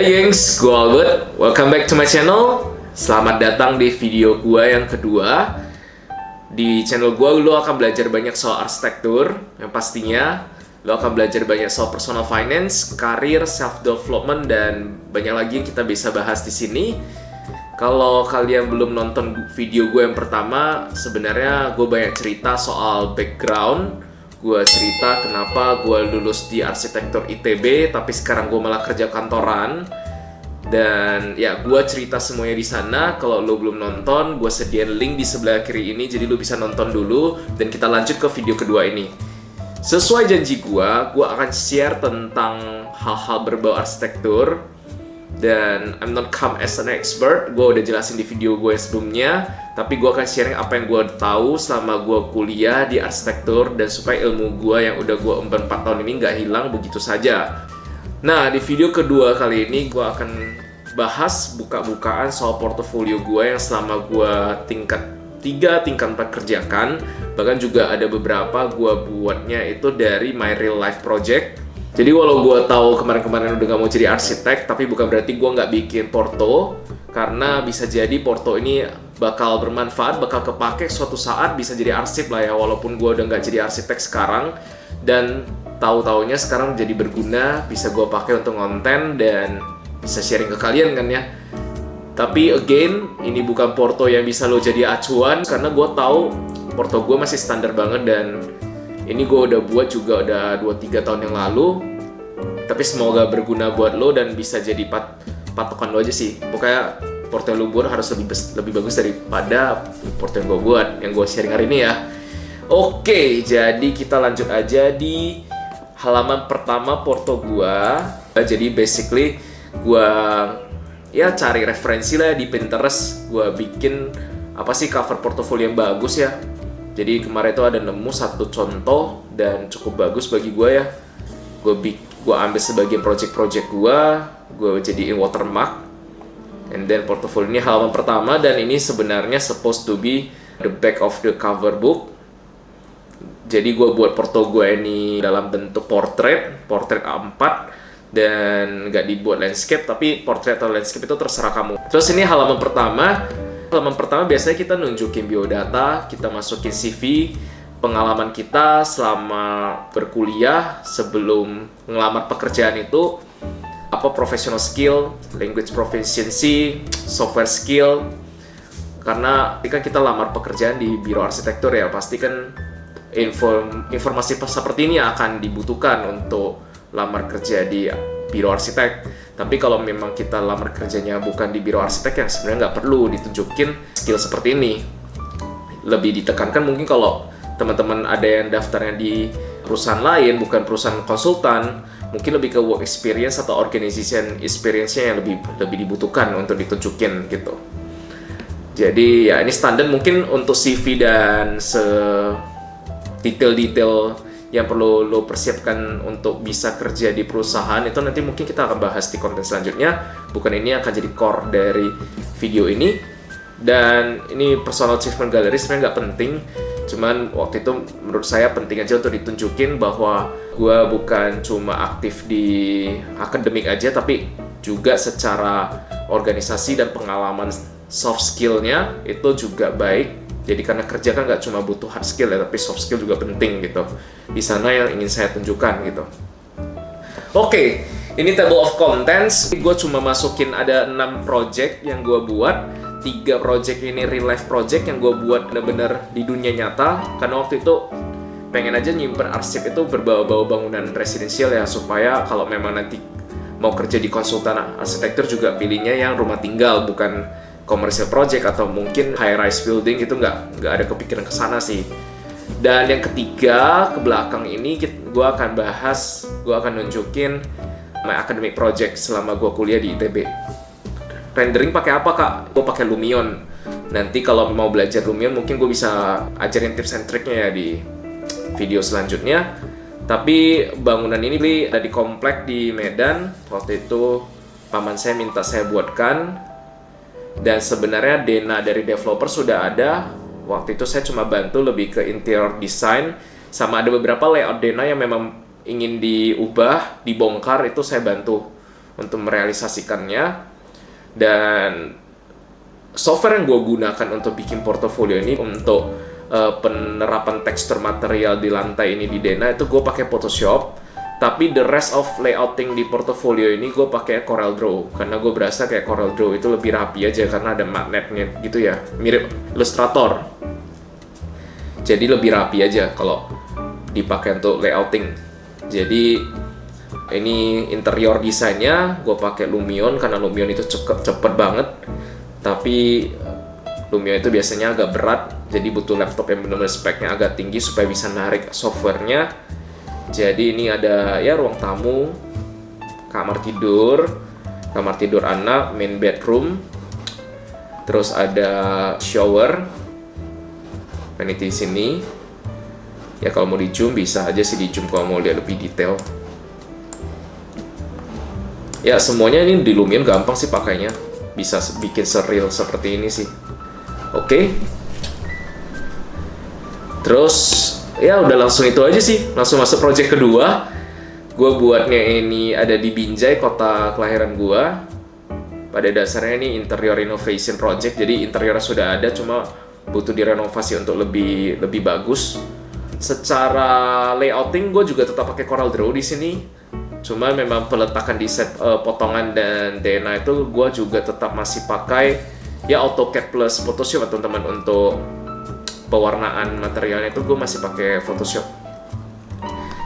Hai gengs, gue Albert. Welcome back to my channel. Selamat datang di video gue yang kedua. Di channel gue, lo akan belajar banyak soal arsitektur. Yang pastinya, lo akan belajar banyak soal personal finance, karir, self-development, dan banyak lagi yang kita bisa bahas di sini. Kalau kalian belum nonton video gue yang pertama, sebenarnya gue banyak cerita soal background. Gue cerita kenapa gue lulus di arsitektur ITB, tapi sekarang gue malah kerja kantoran. Dan ya, gue cerita semuanya di sana. Kalau lo belum nonton, gue sediain link di sebelah kiri ini, jadi lo bisa nonton dulu. Dan kita lanjut ke video kedua ini. Sesuai janji gue akan share tentang hal-hal berbau arsitektur. Dan I'm not come as an expert, gue udah jelasin di video gue sebelumnya. Tapi gue akan sharing apa yang gue tahu selama gue kuliah di arsitektur, dan supaya ilmu gue yang udah gue emban 4 tahun ini nggak hilang begitu saja. Nah, di video kedua kali ini gue akan bahas buka-bukaan soal portofolio gue yang selama gue tingkat 3, tingkat 4 kerjakan. Bahkan juga ada beberapa gue buatnya itu dari my real life project. Jadi walau gue tahu kemarin-kemarin udah gak mau jadi arsitek, tapi bukan berarti gue nggak bikin porto. Karena bisa jadi porto ini bakal bermanfaat, bakal kepake suatu saat, bisa jadi arsip lah ya. Walaupun gue udah nggak jadi arsitek sekarang, dan tahu-taunya sekarang jadi berguna, bisa gue pakai untuk konten dan bisa sharing ke kalian kan ya. Tapi again, ini bukan porto yang bisa lo jadi acuan, karena gue tahu porto gue masih standar banget, dan ini gue udah buat juga udah 2-3 tahun yang lalu. Tapi semoga berguna buat lo dan bisa jadi patokan lo aja sih. Pokoknya porto yang lo buat harus lebih bagus daripada porto yang gue buat, yang gue sharing hari ini ya. Oke, jadi kita lanjut aja di halaman pertama porto gue. Jadi basically gue ya cari referensi lah di Pinterest. Gue bikin apa sih cover portofolio yang bagus ya. Jadi kemarin itu ada nemu satu contoh dan cukup bagus bagi gue ya. Gue ambil sebagian project-project gue jadiin watermark. And then portofolio ini halaman pertama, dan ini sebenarnya supposed to be the back of the cover book. Jadi gue buat porto gue ini dalam bentuk portrait A4, dan nggak dibuat landscape, tapi portrait atau landscape itu terserah kamu. Terus ini halaman pertama. Halaman pertama biasanya kita nunjukin biodata, kita masukin CV, pengalaman kita selama berkuliah sebelum ngelamar pekerjaan itu, apa professional skill, language proficiency, software skill. Karena ketika kita lamar pekerjaan di biro arsitektur ya, pasti kan informasi seperti ini akan dibutuhkan untuk lamar kerja di biro arsitek. Tapi kalau memang kita lamar kerjanya bukan di biro arsitek, yang sebenarnya nggak perlu ditunjukin skill seperti ini. Lebih ditekankan mungkin kalau teman-teman ada yang daftarnya di perusahaan lain, bukan perusahaan konsultan, mungkin lebih ke work experience atau organization experience-nya yang lebih dibutuhkan untuk ditunjukin gitu. Jadi ya ini standar mungkin untuk CV dan detail-detail yang perlu lo persiapkan untuk bisa kerja di perusahaan itu nanti mungkin kita akan bahas di konten selanjutnya. Bukan ini akan jadi core dari video ini. Dan ini personal achievement gallery sebenarnya nggak penting. Cuman waktu itu menurut saya penting aja untuk ditunjukin bahwa gue bukan cuma aktif di akademik aja, tapi juga secara organisasi dan pengalaman soft skill-nya itu juga baik. Jadi karena kerja kan nggak cuma butuh hard skill ya, tapi soft skill juga penting gitu. Di sana yang ingin saya tunjukkan gitu. Oke, ini table of contents. Gue cuma masukin ada 6 project yang gue buat. 3 project ini real life project yang gue buat bener-bener di dunia nyata. Karena waktu itu pengen aja nyimpen arsip itu berbau-bau bangunan residensial ya, supaya kalau memang nanti mau kerja di konsultan arsitektur juga pilihnya yang rumah tinggal, bukan commercial project atau mungkin high rise building. Itu nggak ada kepikiran ke sana sih. Dan yang ketiga ke belakang ini gue akan nunjukin my academic project selama gue kuliah di ITB. Rendering pakai apa kak? Gue pakai Lumion. Nanti kalau mau belajar Lumion mungkin gue bisa ajarin tips and triknya ya di video selanjutnya. Tapi bangunan ini ada di komplek di Medan. Waktu itu paman saya minta saya buatkan. Dan sebenarnya dana dari developer sudah ada. Waktu itu saya cuma bantu lebih ke interior design, sama ada beberapa layout dana yang memang ingin diubah, dibongkar, itu saya bantu untuk merealisasikannya. Dan software yang gue gunakan untuk bikin portofolio ini untuk penerapan tekstur material di lantai ini di Dena itu gue pakai Photoshop. Tapi the rest of layouting di portofolio ini gue pakai Corel Draw karena gue berasa kayak Corel Draw itu lebih rapi aja karena ada magnetnya gitu ya, mirip Illustrator. Jadi lebih rapi aja kalau dipakai untuk layouting. Jadi ini interior desainnya gue pakai Lumion karena Lumion itu cepet banget. Tapi Lumion itu biasanya agak berat, jadi butuh laptop yang benar-benar speknya agak tinggi supaya bisa narik softwarenya. Jadi ini ada ya ruang tamu, kamar tidur anak, main bedroom, terus ada shower, vanity di sini. Ya kalau mau di zoom bisa aja sih di zoom kalau mau lihat lebih detail. Ya semuanya ini di Lumion gampang sih pakainya, bisa bikin surreal seperti ini sih. Oke. Terus ya udah langsung itu aja sih, langsung masuk project kedua. Gue buatnya ini ada di Binjai, kota kelahiran gue. Pada dasarnya ini interior renovation project, jadi interiornya sudah ada, cuma butuh direnovasi untuk lebih bagus. Secara layouting gue juga tetap pakai Corel Draw di sini. Cuma memang peletakan di set potongan dan Dena itu gue juga tetap masih pakai ya AutoCAD plus Photoshop teman-teman. Untuk pewarnaan materialnya itu gue masih pakai Photoshop.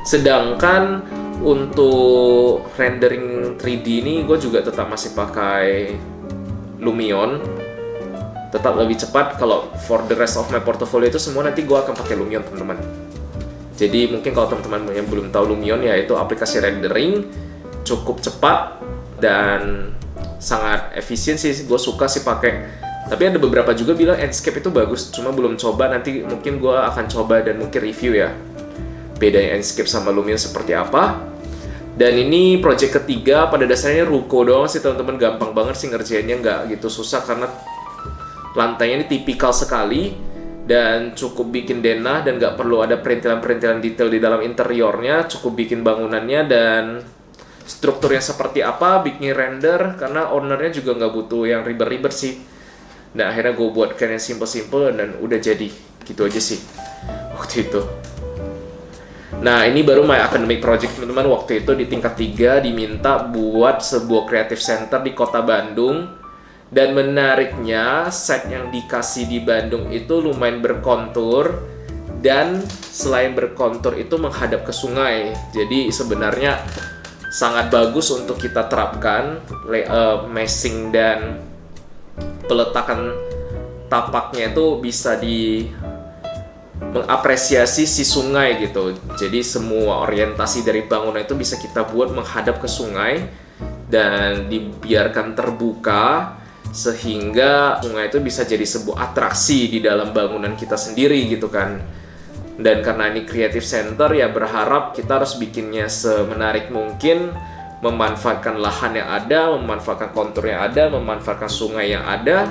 Sedangkan untuk rendering 3D ini gue juga tetap masih pakai Lumion. Tetap lebih cepat. Kalau for the rest of my portfolio itu semua nanti gue akan pakai Lumion teman-teman. Jadi mungkin kalau teman-teman yang belum tahu Lumion, ya itu aplikasi rendering cukup cepat dan sangat efisien sih. Gue suka sih pakai. Tapi ada beberapa juga bilang Enscape itu bagus, cuma belum coba. Nanti mungkin gue akan coba dan mungkin review ya bedanya Enscape sama Lumion seperti apa. Dan ini project ketiga, pada dasarnya ruko doang sih teman-teman, gampang banget sih ngerjainnya, nggak gitu susah karena lantainya ini tipikal sekali dan cukup bikin denah dan nggak perlu ada perintilan-perintilan detail di dalam interiornya. Cukup bikin bangunannya dan strukturnya seperti apa, bikin render karena ownernya juga nggak butuh yang ribet-ribet sih. Nah akhirnya gue buatkan yang simple-simple dan udah jadi gitu aja sih waktu itu. Nah ini baru my academic project teman-teman. Waktu itu di tingkat 3 diminta buat sebuah creative center di kota Bandung. Dan menariknya set yang dikasih di Bandung itu lumayan berkontur. Dan selain berkontur itu menghadap ke sungai. Jadi sebenarnya sangat bagus untuk kita terapkan meshing dan peletakan tapaknya itu bisa mengapresiasi si sungai gitu. Jadi semua orientasi dari bangunan itu bisa kita buat menghadap ke sungai dan dibiarkan terbuka sehingga sungai itu bisa jadi sebuah atraksi di dalam bangunan kita sendiri gitu kan. Dan karena ini creative center ya berharap kita harus bikinnya semenarik mungkin, memanfaatkan lahan yang ada, memanfaatkan kontur yang ada, memanfaatkan sungai yang ada.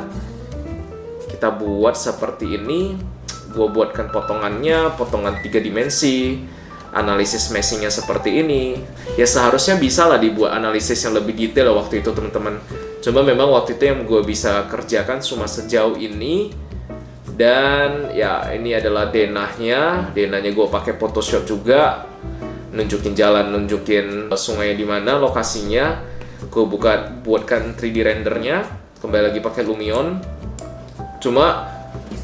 Kita buat seperti ini. Gue buatkan potongannya, potongan 3 dimensi, analisis meshingnya seperti ini. Ya seharusnya bisa lah dibuat analisis yang lebih detail waktu itu teman-teman. Cuma memang waktu itu yang gue bisa kerjakan cuma sejauh ini. Dan ya ini adalah denahnya gue pakai Photoshop juga. Nunjukin jalan, nunjukin sungai di mana lokasinya. Gue buatkan 3D rendernya, kembali lagi pakai Lumion. Cuma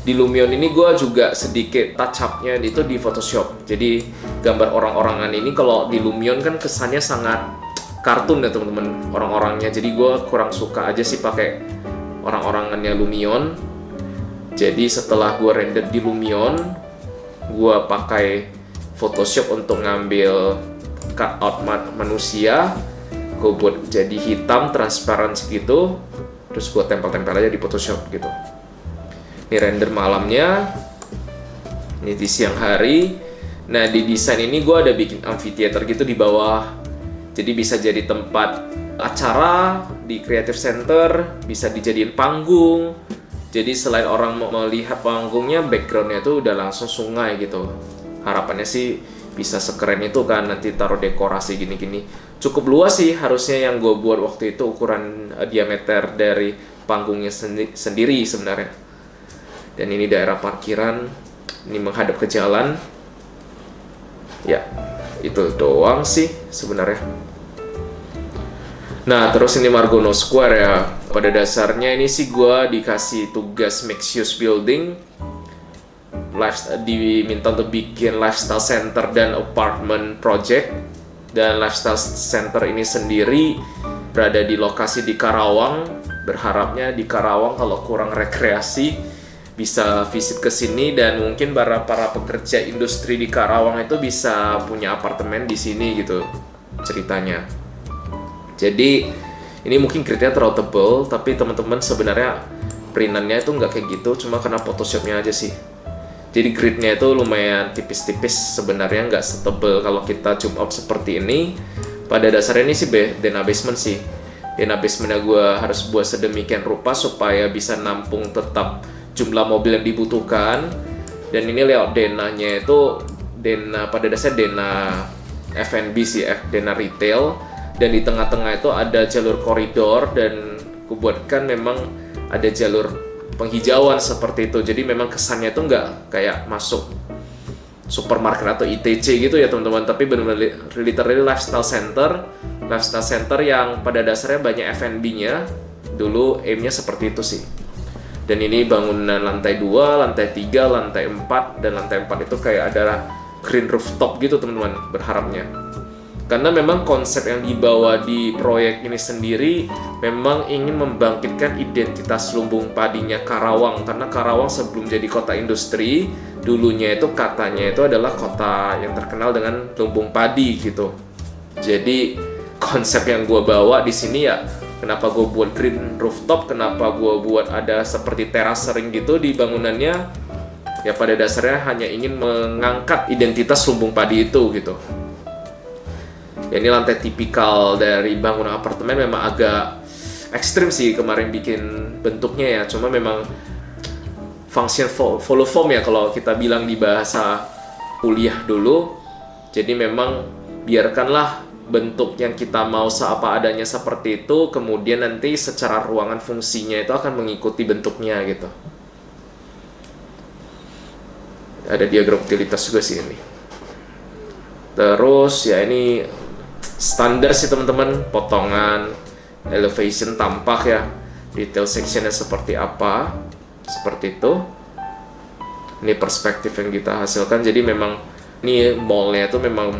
di Lumion ini gue juga sedikit touch up-nya itu di Photoshop. Jadi gambar orang-orangan ini kalau di Lumion kan kesannya sangat kartun ya teman-teman, orang-orangnya. Jadi gue kurang suka aja sih pakai orang-orangannya Lumion. Jadi setelah gue render di Lumion, gue pakai Photoshop untuk ngambil cutout manusia. Gue buat jadi hitam, transparan segitu. Terus gue tempel-tempel aja di Photoshop gitu. Ini render malamnya. Ini di siang hari. Nah di desain ini gue ada bikin amphitheater gitu di bawah. Jadi bisa jadi tempat acara di Creative Center. Bisa dijadiin panggung. Jadi selain orang melihat panggungnya, backgroundnya itu udah langsung sungai gitu. Harapannya sih bisa sekeren itu kan, nanti taruh dekorasi gini-gini. cukup luas sih harusnya yang gue buat waktu itu, ukuran diameter dari panggungnya sendiri sebenarnya. Dan ini daerah parkiran, ini menghadap ke jalan. Ya, itu doang sih sebenarnya. Nah, terus ini Margono Square ya. Pada dasarnya ini sih gue dikasih tugas mixed use building, diminta untuk bikin lifestyle center dan apartment project. Dan lifestyle center ini sendiri berada di lokasi di Karawang. Berharapnya di Karawang kalau kurang rekreasi bisa visit ke sini, dan mungkin para pekerja industri di Karawang itu bisa punya apartemen di sini gitu ceritanya. Jadi ini mungkin gridnya terlalu tebal, tapi teman-teman sebenarnya printannya itu nggak kayak gitu, cuma karena Photoshopnya aja sih. Jadi gridnya itu lumayan tipis-tipis sebenarnya, nggak setebal kalau kita zoom out seperti ini. Pada dasarnya ini sih Dena basement sih. Dena basementnya gue harus buat sedemikian rupa supaya bisa nampung tetap jumlah mobil yang dibutuhkan. Dan ini layout denanya itu pada dasarnya dena F&B sih, dena retail. Dan di tengah-tengah itu ada jalur koridor, dan kubuatkan memang ada jalur penghijauan seperti itu. Jadi memang kesannya itu nggak kayak masuk supermarket atau ITC gitu ya teman-teman, tapi benar-benar literally lifestyle center yang pada dasarnya banyak F&B-nya. Dulu aim-nya seperti itu sih. Dan ini bangunan lantai 2, lantai 3, lantai 4, dan lantai 4 itu kayak ada green rooftop gitu teman-teman berharapnya. Karena memang konsep yang dibawa di proyek ini sendiri memang ingin membangkitkan identitas lumbung padinya Karawang. Karena Karawang sebelum jadi kota industri, dulunya itu katanya itu adalah kota yang terkenal dengan lumbung padi gitu. Jadi konsep yang gue bawa di sini ya, kenapa gue buat green rooftop, kenapa gue buat ada seperti teras sering gitu di bangunannya, ya pada dasarnya hanya ingin mengangkat identitas lumbung padi itu gitu. Ya, ini lantai tipikal dari bangunan apartemen, memang agak ekstrim sih kemarin bikin bentuknya ya, cuma memang function follow form ya kalau kita bilang di bahasa kuliah dulu. Jadi memang biarkanlah bentuk yang kita mau seapa adanya seperti itu, kemudian nanti secara ruangan fungsinya itu akan mengikuti bentuknya gitu. Ada diagram utilitas juga sih ini. Terus ya ini standar sih teman-teman, potongan, elevation tampak ya, detail sectionnya seperti apa, seperti itu. Ini perspektif yang kita hasilkan. Jadi memang ini mallnya itu memang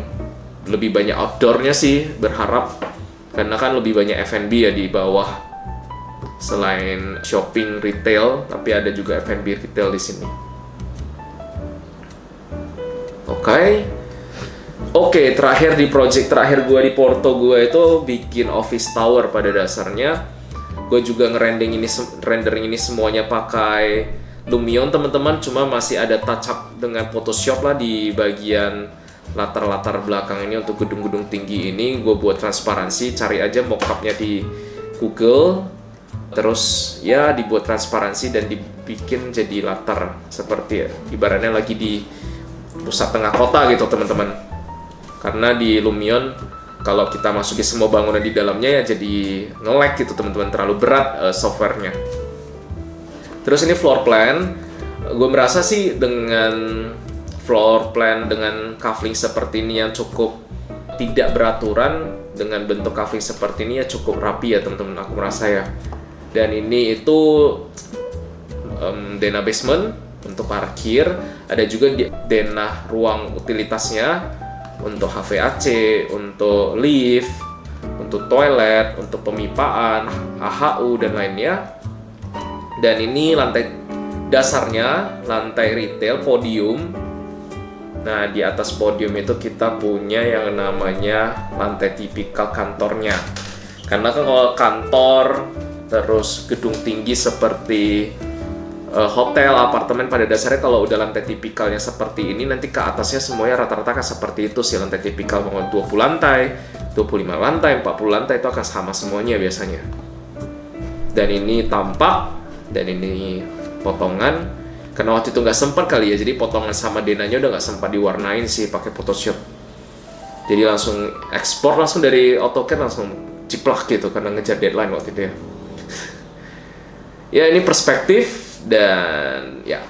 lebih banyak outdoornya sih, berharap, karena kan lebih banyak F&B ya di bawah. Selain shopping retail, tapi ada juga F&B retail di sini. Oke, terakhir di project terakhir gue di Porto gue itu bikin office tower. Pada dasarnya gue juga rendering ini semuanya pakai Lumion teman-teman, cuma masih ada touch up dengan Photoshop lah di bagian latar belakang ini. Untuk gedung-gedung tinggi ini gue buat transparansi, cari aja mockupnya di Google, terus ya dibuat transparansi dan dibikin jadi latar seperti ibaratnya lagi di pusat tengah kota gitu teman-teman. Karena di Lumion kalau kita masukin semua bangunan di dalamnya ya jadi nge-lag gitu teman-teman, terlalu berat softwarenya. Terus ini floor plan. Gue merasa sih dengan floor plan dengan kafling seperti ini yang cukup tidak beraturan, dengan bentuk kafling seperti ini ya cukup rapi ya teman-teman, aku merasa ya. Dan ini itu denah basement untuk parkir, ada juga denah ruang utilitasnya untuk HVAC, untuk lift, untuk toilet, untuk pemipaan, AHU dan lainnya. Dan ini lantai dasarnya, lantai retail, podium. Nah, di atas podium itu kita punya yang namanya lantai tipikal kantornya. Karena kan kalau kantor, terus gedung tinggi seperti hotel, apartemen, pada dasarnya kalau udah lantai tipikalnya seperti ini, nanti ke atasnya semuanya rata-rata kan seperti itu sih. Lantai tipikal mau 20 lantai, 25 lantai, 40 lantai itu akan sama semuanya biasanya. Dan ini tampak, dan ini potongan. Karena waktu itu nggak sempat kali ya, jadi potongan sama denanya udah nggak sempat diwarnain sih pakai Photoshop. Jadi langsung ekspor langsung dari AutoCAD, langsung ciplak gitu karena ngejar deadline waktu itu ya. Ya, ini perspektif, dan ya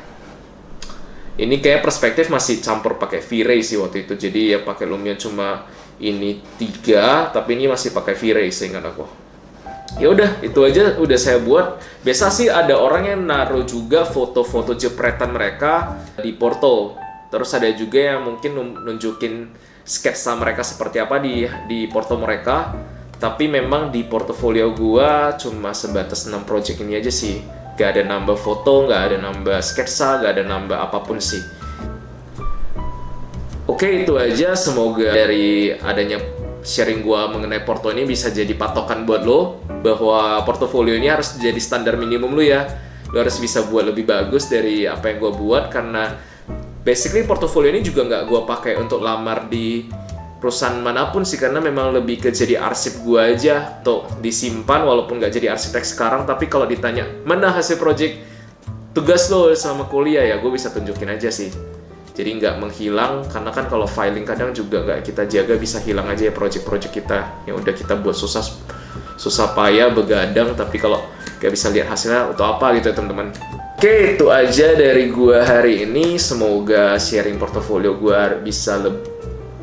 ini kayak perspektif masih campur pakai V-Ray sih waktu itu. Jadi ya pakai Lumion cuma ini 3, tapi ini masih pakai V-Ray seingat aku. Ya udah, itu aja udah saya buat. Biasa sih ada orang yang naruh juga foto-foto jepretan mereka di Porto. Terus ada juga yang mungkin nunjukin sketsa mereka seperti apa di Porto mereka. Tapi memang di portofolio gua cuma sebatas 6 project ini aja sih. Gak ada nambah foto, gak ada nambah sketsa, gak ada nambah apapun sih. Oke, itu aja. Semoga dari adanya sharing gua mengenai Porto ini bisa jadi patokan buat lo, bahwa portofolio ini harus jadi standar minimum lo ya. Lo harus bisa buat lebih bagus dari apa yang gua buat, karena basically portofolio ini juga nggak gua pakai untuk lamar di perusahaan manapun sih, karena memang lebih ke jadi arsip gua aja tuh, disimpan walaupun nggak jadi arsitek sekarang. Tapi kalau ditanya mana hasil project tugas lo sama kuliah, ya gue bisa tunjukin aja sih. Jadi nggak menghilang, karena kan kalau filing kadang juga nggak kita jaga, bisa hilang aja ya project-project kita yang udah kita buat susah payah begadang, tapi kalau nggak bisa lihat hasilnya untuk apa gitu ya teman-teman. Oke, itu aja dari gua hari ini. Semoga sharing portofolio gua bisa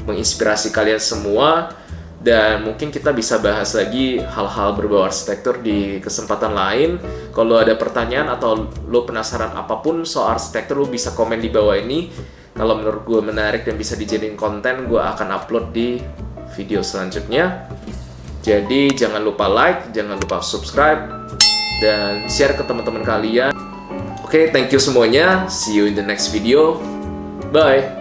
menginspirasi kalian semua, dan mungkin kita bisa bahas lagi hal-hal berbau arsitektur di kesempatan lain. Kalau ada pertanyaan atau lo penasaran apapun soal arsitektur, lo bisa komen di bawah ini. Kalau menurut gue menarik dan bisa dijadiin konten, gue akan upload di video selanjutnya. Jadi jangan lupa like, jangan lupa subscribe, dan share ke teman-teman kalian. Oke, thank you semuanya. See you in the next video. Bye.